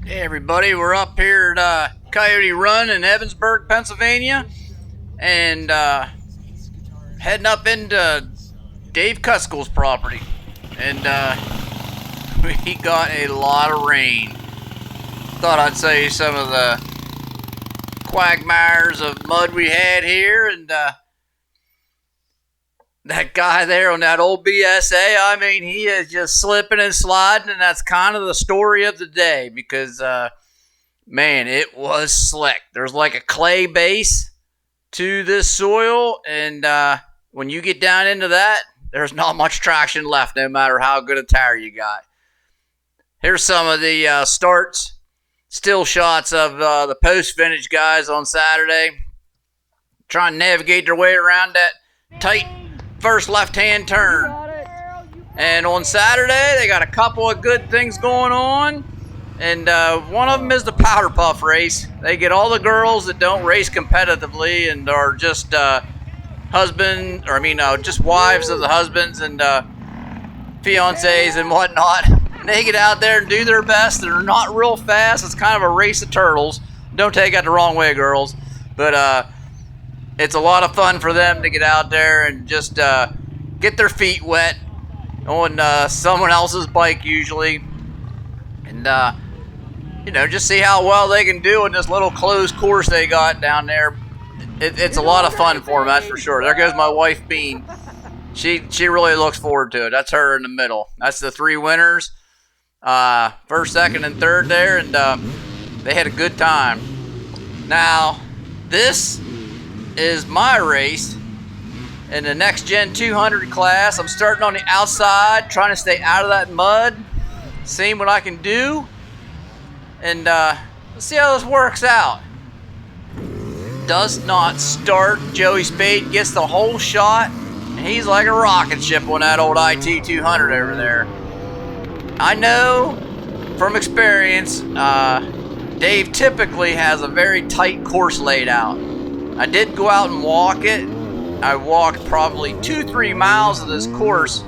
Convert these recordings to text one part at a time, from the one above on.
Hey everybody, we're up here at Coyote Run in Evansburg, Pennsylvania, and heading up into Dave Cutskull's property. And we got a lot of rain. Thought I'd show you some of the quagmires of mud we had here, and that guy there on that old BSA, I mean, he is just slipping and sliding, and that's kind of the story of the day because, man, it was slick. There's like a clay base to this soil, and when you get down into that, there's not much traction left, no matter how good a tire you got. Here's some of the still shots of the post-finish guys on Saturday, trying to navigate their way around that tight first left-hand turn. And on Saturday, they got a couple of good things going on. And one of them is the powder puff race. They get all the girls that don't race competitively and are just just wives of the husbands and fiancés and whatnot. And they get out there and do their best. They're not real fast. It's kind of a race of turtles. Don't take that the wrong way, girls. But it's a lot of fun for them to get out there and just get their feet wet on someone else's bike usually. And, just see how well they can do in this little closed course they got down there. It's a lot of fun for them, that's for sure. There goes my wife, Bean. She really looks forward to it. That's her in the middle. That's the three winners. First, second, and third there, and they had a good time. Now, this is my race in the next gen 200 class. I'm starting on the outside, trying to stay out of that mud, seeing what I can do, and let's see how this works out. Does not start. Joey Spade gets the whole shot, and he's like a rocket ship on that old IT 200 over there. I know from experience, Dave typically has a very tight course laid out. I did go out and walk it. I walked probably 2-3 miles of this course,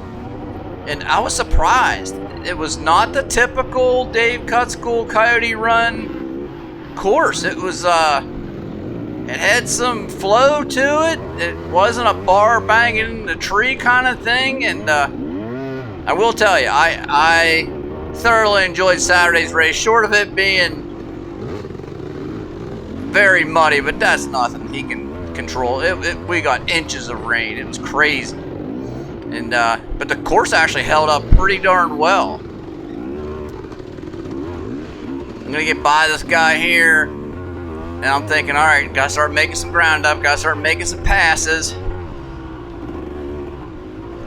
and I was surprised. It was not the typical Dave Cutskull Coyote Run course. It was, it had some flow to it. It wasn't a bar banging in the tree kind of thing, and I will tell you, I thoroughly enjoyed Saturday's race, short of it being very muddy, but that's nothing he can control. We got inches of rain. It was crazy. And but the course actually held up pretty darn well. I'm gonna get by this guy here, and I'm thinking, all right, gotta start making some ground up, gotta start making some passes.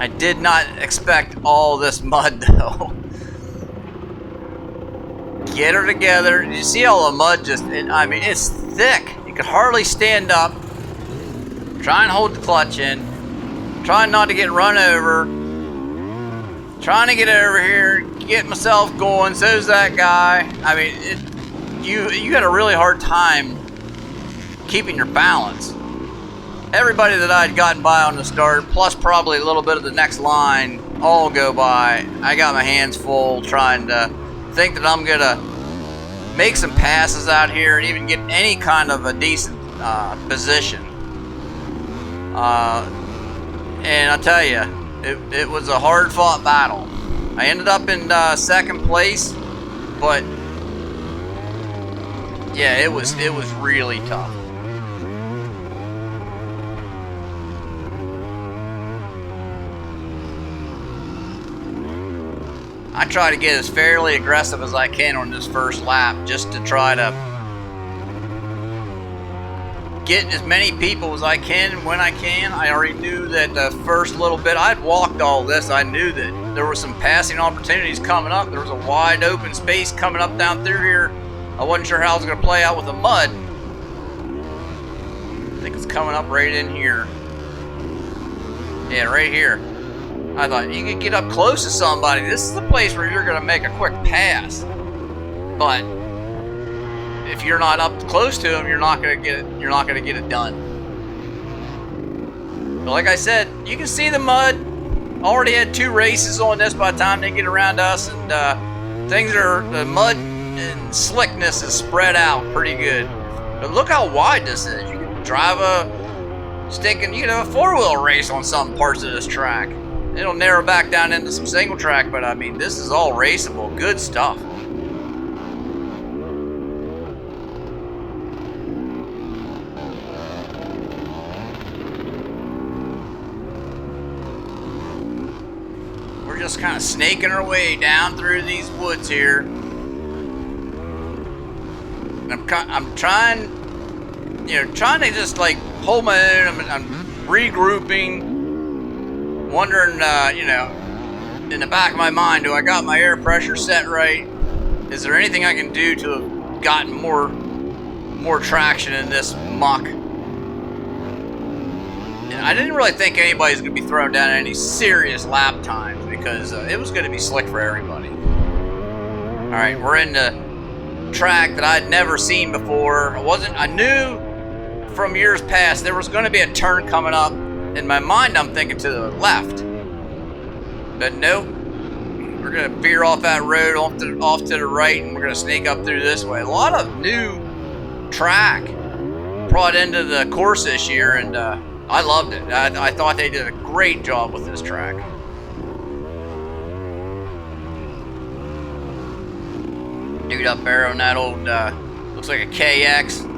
I did not expect all this mud though. Get her together. You see all the mud it's thick. You could hardly stand up. Try and hold the clutch in. Trying not to get run over. Trying to get over here, get myself going. So's that guy. I mean, you got a really hard time keeping your balance. Everybody that I'd gotten by on the start, plus probably a little bit of the next line, all go by. I got my hands full trying to think that I'm gonna make some passes out here and even get any kind of a decent position. And I'll tell you, it was a hard-fought battle. I ended up in second place, but yeah, it was really tough. I try to get as fairly aggressive as I can on this first lap, just to try to get as many people as I can when I can. I already knew that the first little bit, I'd walked all this. I knew that there were some passing opportunities coming up. There was a wide open space coming up down through here. I wasn't sure how it was going to play out with the mud. I think it's coming up right in here. Yeah, right here. I thought you could get up close to somebody. This is the place where you're going to make a quick pass. But if you're not up close to them, you're not going to get it. You're not going to get it done. But like I said, you can see the mud. Already had 2 races on this by the time they get around us, and the mud and slickness is spread out pretty good. But look how wide this is. You can drive you can have a four-wheel race on some parts of this track. It'll narrow back down into some single track, but I mean, this is all raceable. Good stuff. We're just kind of snaking our way down through these woods here. And I'm trying to just like hold my own. I'm regrouping, wondering, in the back of my mind, do I got my air pressure set right? Is there anything I can do to have gotten more traction in this muck? And I didn't really think anybody's going to be throwing down any serious lap times because it was going to be slick for everybody. All right, we're in the track that I'd never seen before. I knew from years past there was going to be a turn coming up. In my mind, I'm thinking to the left, but nope. We're going to veer off that road off to the right, and we're going to sneak up through this way. A lot of new track brought into the course this year, and I loved it. I thought they did a great job with this track. Dude up there on that old, looks like a KX.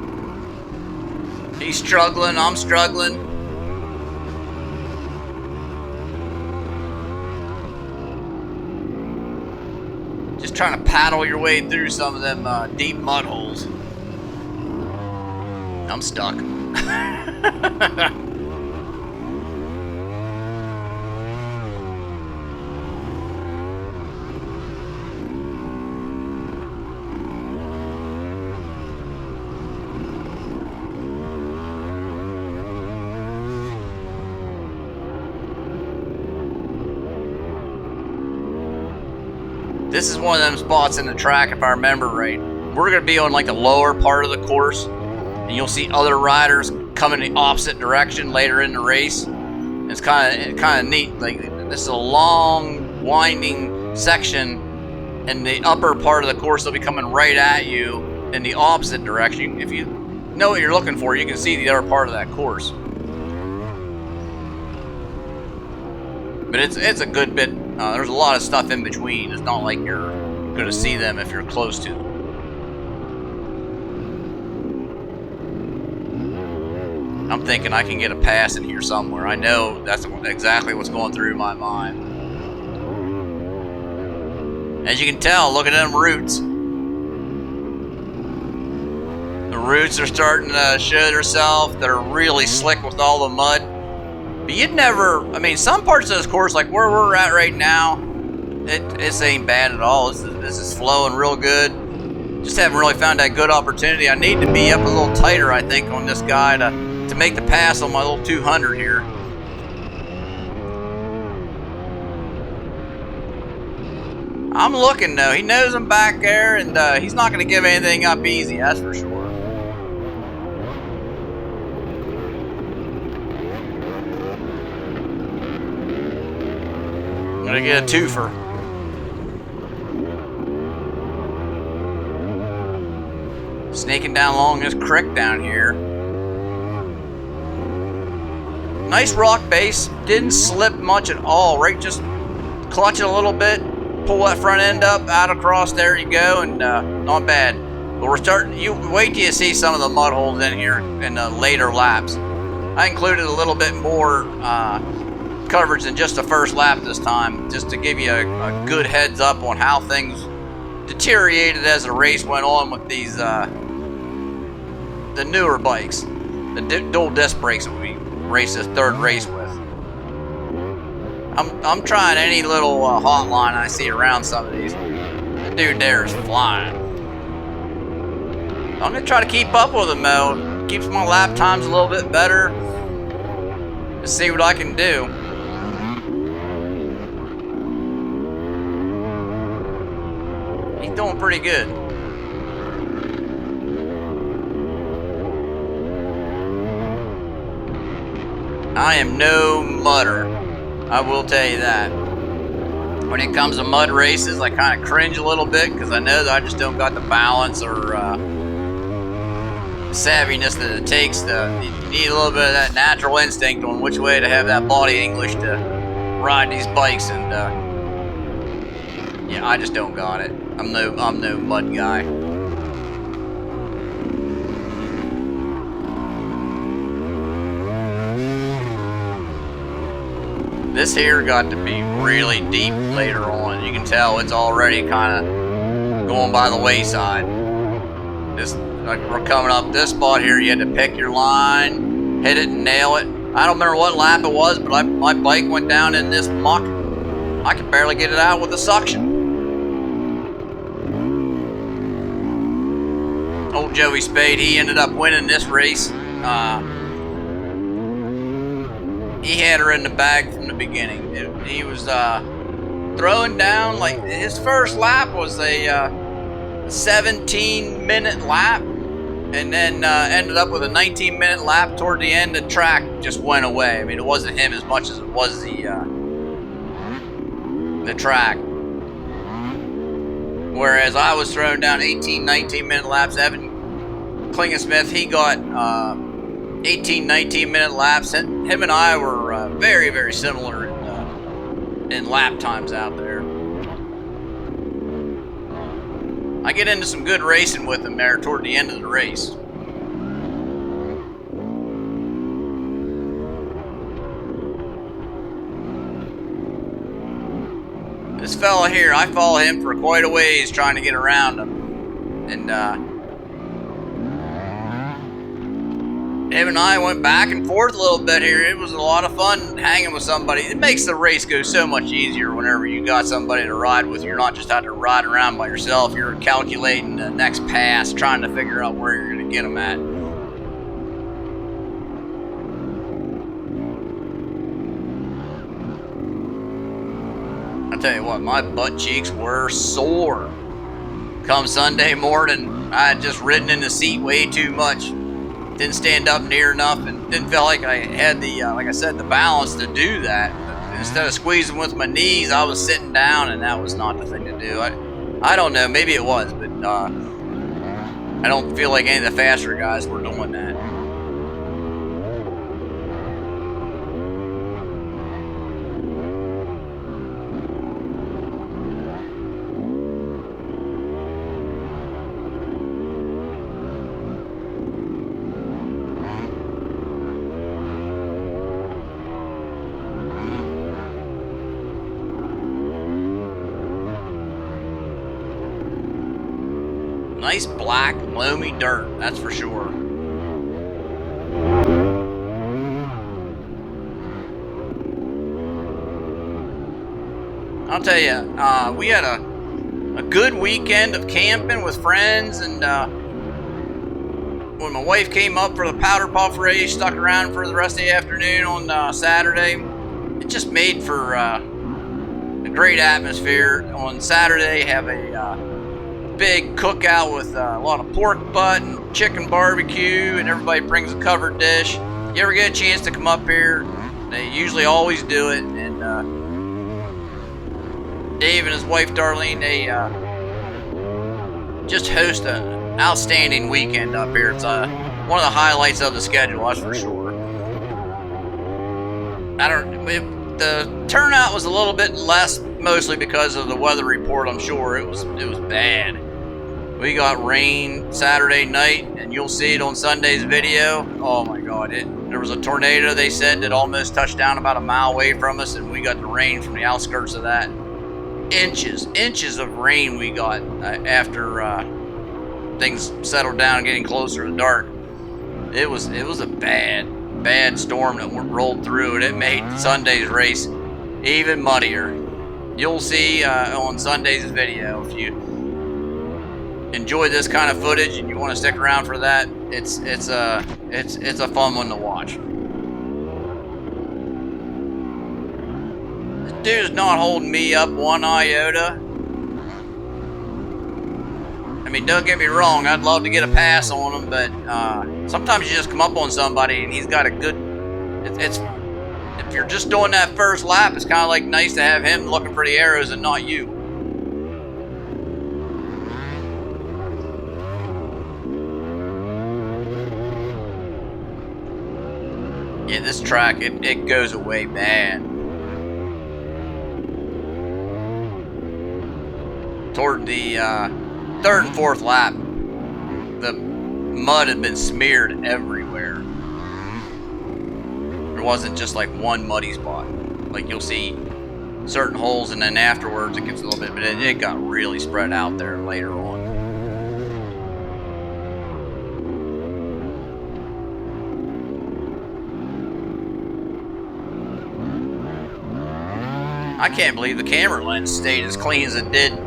He's struggling, I'm struggling. Just trying to paddle your way through some of them deep mud holes. I'm stuck. This is one of them spots in the track, if I remember right. We're going to be on like the lower part of the course, and you'll see other riders coming the opposite direction later in the race. It's kind of neat. Like, this is a long, winding section, and the upper part of the course will be coming right at you in the opposite direction. If you know what you're looking for, you can see the other part of that course. But it's a good bit. There's a lot of stuff in between. It's not like you're going to see them if you're close to them. I'm thinking I can get a pass in here somewhere. I know that's exactly what's going through my mind. As you can tell, look at them roots. The roots are starting to show themselves. They're really slick with all the mud. But you'd never, I mean, some parts of this course, like where we're at right now, this ain't bad at all. This is flowing real good. Just haven't really found that good opportunity. I need to be up a little tighter, I think, on this guy to make the pass on my little 200 here. I'm looking, though. He knows I'm back there, and he's not going to give anything up easy, that's for sure. I'm gonna get a twofer. Snaking down along this creek down here. Nice rock base. Didn't slip much at all, right? Just clutch it a little bit, pull that front end up, out across, there you go, and not bad. But we're starting, you wait till you see some of the mud holes in here in the later laps. I included a little bit more coverage than just the first lap this time, just to give you a good heads up on how things deteriorated as the race went on with these the newer bikes, the dual disc brakes that we raced this third race with. I'm trying any little hotline I see around some of these. The dude there is flying. I'm gonna try to keep up with him though. Keeps my lap times a little bit better. To see what I can do. He's doing pretty good. I am no mudder. I will tell you that. When it comes to mud races, I kind of cringe a little bit because I know that I just don't got the balance or savviness that it takes. You need a little bit of that natural instinct on which way to have that body English to ride these bikes, and yeah, I just don't got it. I'm no mud guy. This here got to be really deep later on. You can tell it's already kind of going by the wayside. Like we're coming up this spot here, you had to pick your line, hit it and nail it. I don't remember what lap it was, but my bike went down in this muck. I could barely get it out with the suction. Old Joey Spade, he ended up winning this race. He had her in the bag from the beginning. He was throwing down, like his first lap was a 17-minute lap, and then ended up with a 19-minute lap toward the end. The track just went away. I mean, it wasn't him as much as it was the track. Whereas I was throwing down 18, 19-minute laps. Evan Klingensmith, he got 18, 19-minute laps. Him and I were very, very similar in lap times out there. I get into some good racing with him there toward the end of the race. This fella here, I follow him for quite a ways trying to get around him. And him and I went back and forth a little bit here. It was a lot of fun hanging with somebody. It makes the race go so much easier whenever you got somebody to ride with. You're not just out there riding around by yourself. You're calculating the next pass, trying to figure out where you're going to get them at. I tell you what, my butt cheeks were sore. Come Sunday morning, I had just ridden in the seat way too much. Didn't stand up near enough and didn't feel like I had the, like I said, the balance to do that. But instead of squeezing with my knees, I was sitting down, and that was not the thing to do. I don't know, maybe it was, but I don't feel like any of the faster guys were doing that. Nice black, loamy dirt, that's for sure. I'll tell you, we had a good weekend of camping with friends, and when my wife came up for the powder puff race, stuck around for the rest of the afternoon on Saturday. It just made for a great atmosphere. On Saturday, have a big cookout with a lot of pork butt and chicken barbecue, and everybody brings a covered dish. You ever get a chance to come up here, they usually always do it. And Dave and his wife Darlene, they just host an outstanding weekend up here. It's one of the highlights of the schedule, that's for sure. The turnout was a little bit less, mostly because of the weather report. I'm sure it was bad. We got rain Saturday night, and you'll see it on Sunday's video. Oh my God! There was a tornado, they said, that almost touched down about a mile away from us, and we got the rain from the outskirts of that. Inches of rain we got after things settled down, getting closer to dark. It was a bad storm that rolled through, and it made Sunday's race even muddier. You'll see on Sunday's video. If you enjoy this kind of footage and you want to stick around for that, it's a fun one to watch. This dude's not holding me up one iota. I mean, don't get me wrong, I'd love to get a pass on him, but sometimes you just come up on somebody and he's got a good, if you're just doing that first lap, it's kind of like nice to have him looking for the arrows and not you. Yeah, this track, it goes away bad. Toward the third and fourth lap, the mud had been smeared everywhere. There wasn't just like one muddy spot. Like you'll see certain holes, and then afterwards it gets a little bit, but it got really spread out there later on. I can't believe the camera lens stayed as clean as it did.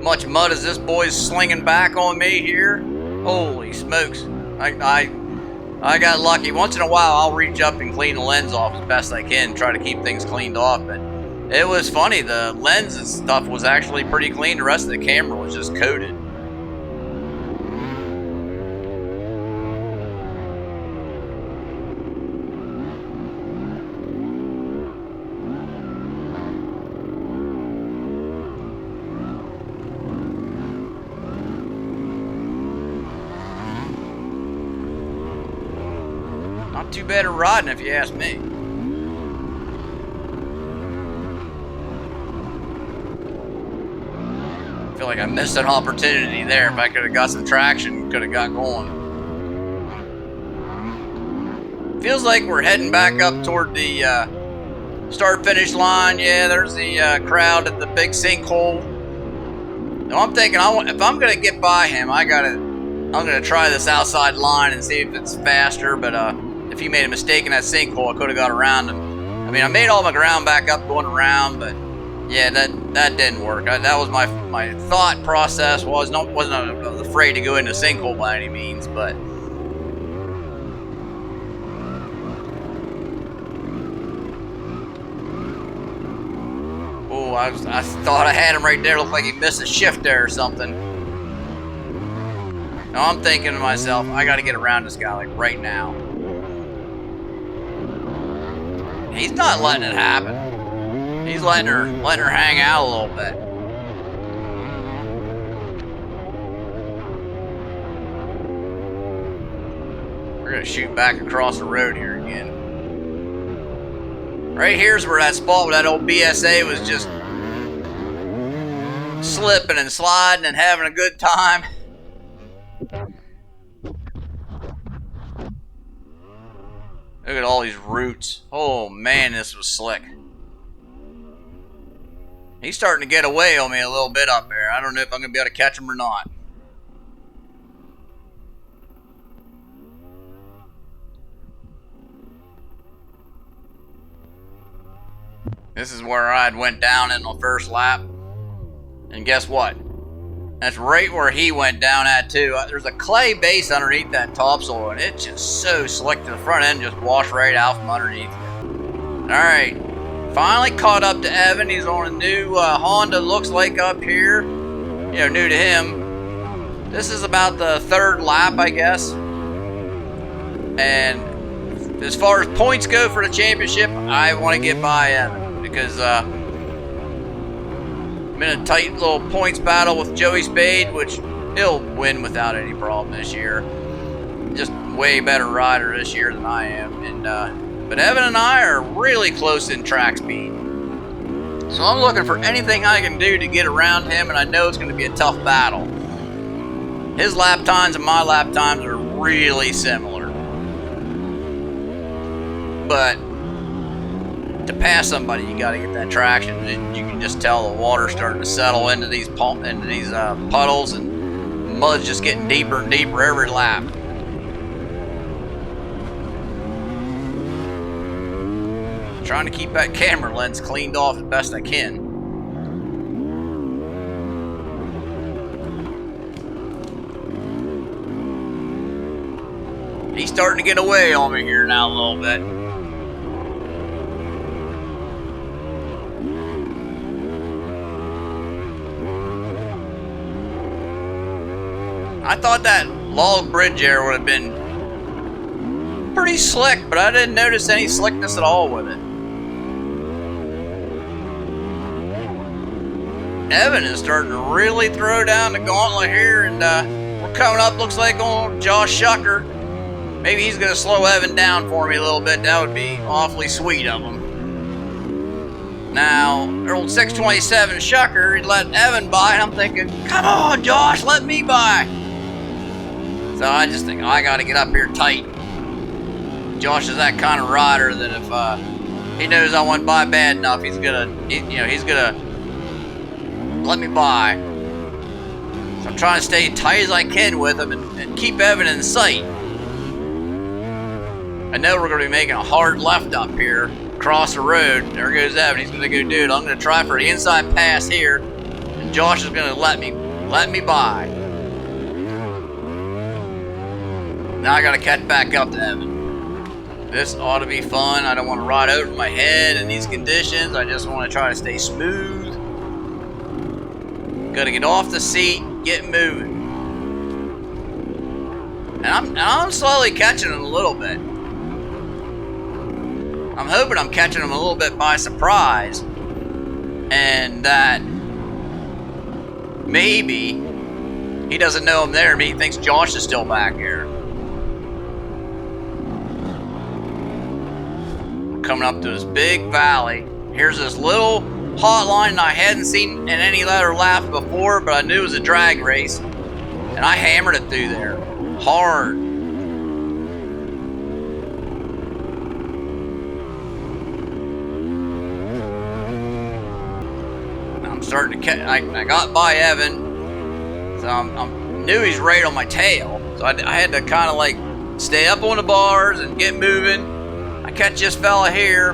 Much mud as this boy's slinging back on me here. Holy smokes. I got lucky. Once in a while, I'll reach up and clean the lens off as best I can, try to keep things cleaned off. But it was funny. The lens and stuff was actually pretty clean. The rest of the camera was just coated. Not too bad at riding, if you ask me. I feel like I missed an opportunity there. If I could have got some traction, could have got going. Feels like we're heading back up toward the start-finish line. Yeah, there's the crowd at the big sinkhole. Now I'm thinking, if I'm gonna get by him, I'm gonna try this outside line and see if it's faster. But if he made a mistake in that sinkhole, I could have got around him. I mean, I made all my ground back up going around, but yeah, that didn't work. That was my thought process. Wasn't afraid to go into a sinkhole by any means, but. Oh, I thought I had him right there. Looked like he missed a shift there or something. Now I'm thinking to myself, I got to get around this guy like right now. He's not letting it happen. He's letting her hang out a little bit. We're gonna shoot back across the road here again. Right here's where that spot where that old BSA was just slipping and sliding and having a good time. Look at all these roots. Oh man, this was slick. He's starting to get away on me a little bit up there. I don't know if I'm going to be able to catch him or not. This is where I went down in the first lap. And guess what? That's right where he went down at too. There's a clay base underneath that topsoil, and it's just so slick to the front end, just washed right out from underneath you. Alright, finally caught up to Evan. He's on a new Honda, looks like up here. You know, new to him. This is about the third lap, I guess. And as far as points go for the championship, I want to get by Evan because I'm in a tight little points battle with Joey Spade, which he'll win without any problem this year. Just way better rider this year than I am. And but Evan and I are really close in track speed. So I'm looking for anything I can do to get around him, and I know it's going to be a tough battle. His lap times and my lap times are really similar. But to pass somebody, you got to get that traction. And you can just tell the water's starting to settle into these puddles, and mud's just getting deeper and deeper every lap. Trying to keep that camera lens cleaned off as best I can. He's starting to get away on me here now a little bit. I thought that log bridge there would have been pretty slick, but I didn't notice any slickness at all with it. Evan is starting to really throw down the gauntlet here, and we're coming up, looks like, on Josh Shucker. Maybe he's going to slow Evan down for me a little bit. That would be awfully sweet of him. Now, old 627 Shucker, he let Evan by, and I'm thinking, come on, Josh, let me by. So I just think, I got to get up here tight. Josh is that kind of rider that if he knows I went by bad enough, he's gonna let me by. So I'm trying to stay tight as I can with him and keep Evan in sight. I know we're going to be making a hard left up here, across the road. There goes Evan. He's going to go do it. I'm going to try for the inside pass here, and Josh is going to let me by. Now I got to catch back up to Evan. This ought to be fun. I don't want to ride over my head in these conditions. I just want to try to stay smooth. Got to get off the seat, get moving. And I'm slowly catching him a little bit. I'm hoping I'm catching him a little bit by surprise, and that maybe he doesn't know I'm there, but he thinks Josh is still back here. We're coming up to this big valley. Here's this little hotline I hadn't seen in any other lap before, but I knew it was a drag race, and I hammered it through there hard. Starting to catch, I got by Evan, so I knew he's right on my tail, so I had to kind of like stay up on the bars and get moving. I catch this fella here,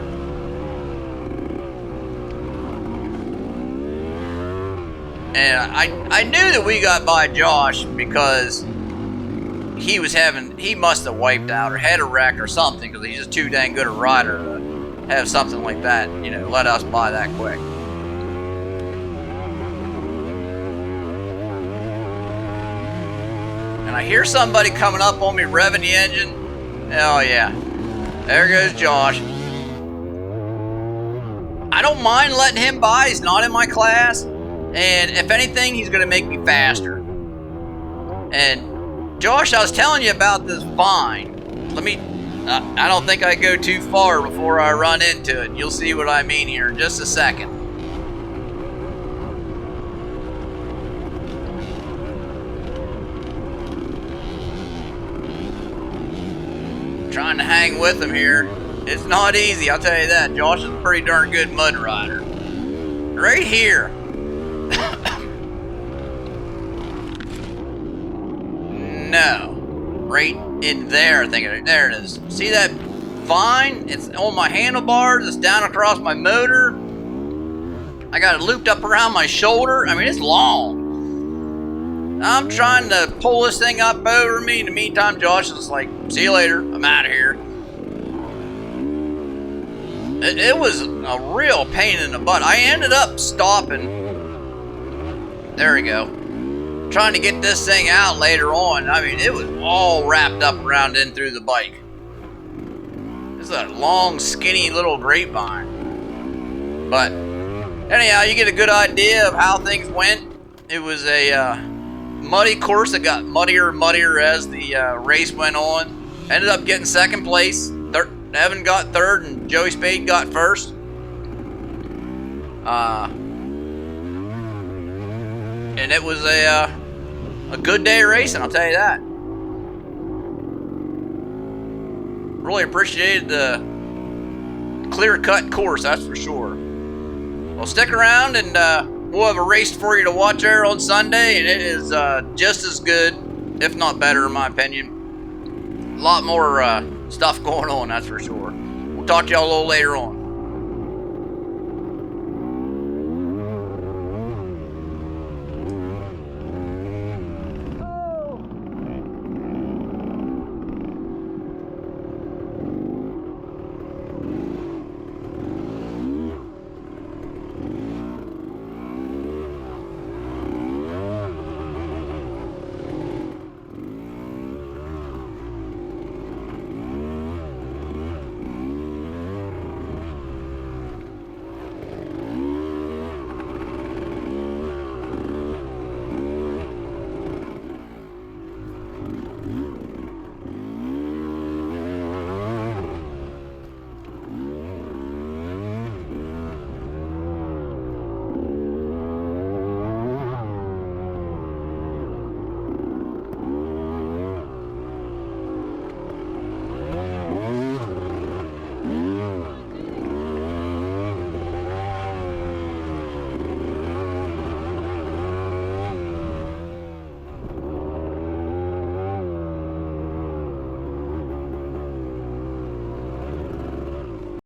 and I knew that we got by Josh because he must have wiped out or had a wreck or something, because he's just too dang good a rider to have something like that, let us by that quick. And I hear somebody coming up on me revving the engine. Oh yeah, there goes Josh. I don't mind letting him by. He's not in my class, and if anything, he's going to make me faster. And Josh, I was telling you about this vine. I don't think I go too far before I run into it. You'll see what I mean here in just a second. Trying to hang with him here. It's not easy, I'll tell you that. Josh is a pretty darn good mud rider. Right here. No. Right in there, I think. There it is. See that vine? It's on my handlebars. It's down across my motor. I got it looped up around my shoulder. I mean, it's long. I'm trying to pull this thing up over me. In the meantime, Josh is like, see you later. I'm out of here. It was a real pain in the butt. I ended up stopping. There we go. Trying to get this thing out later on. I mean, it was all wrapped up around in through the bike. This is a long, skinny little grapevine. But anyhow, you get a good idea of how things went. It was a muddy course that got muddier and muddier as the race went on. Ended up getting second place. Evan got third and Joey Spade got first. And it was a good day of racing, I'll tell you that. Really appreciated the clear-cut course, that's for sure. Well, stick around and we'll have a race for you to watch there on Sunday, and it is just as good, if not better, in my opinion. A lot more stuff going on, that's for sure. We'll talk to y'all a little later on.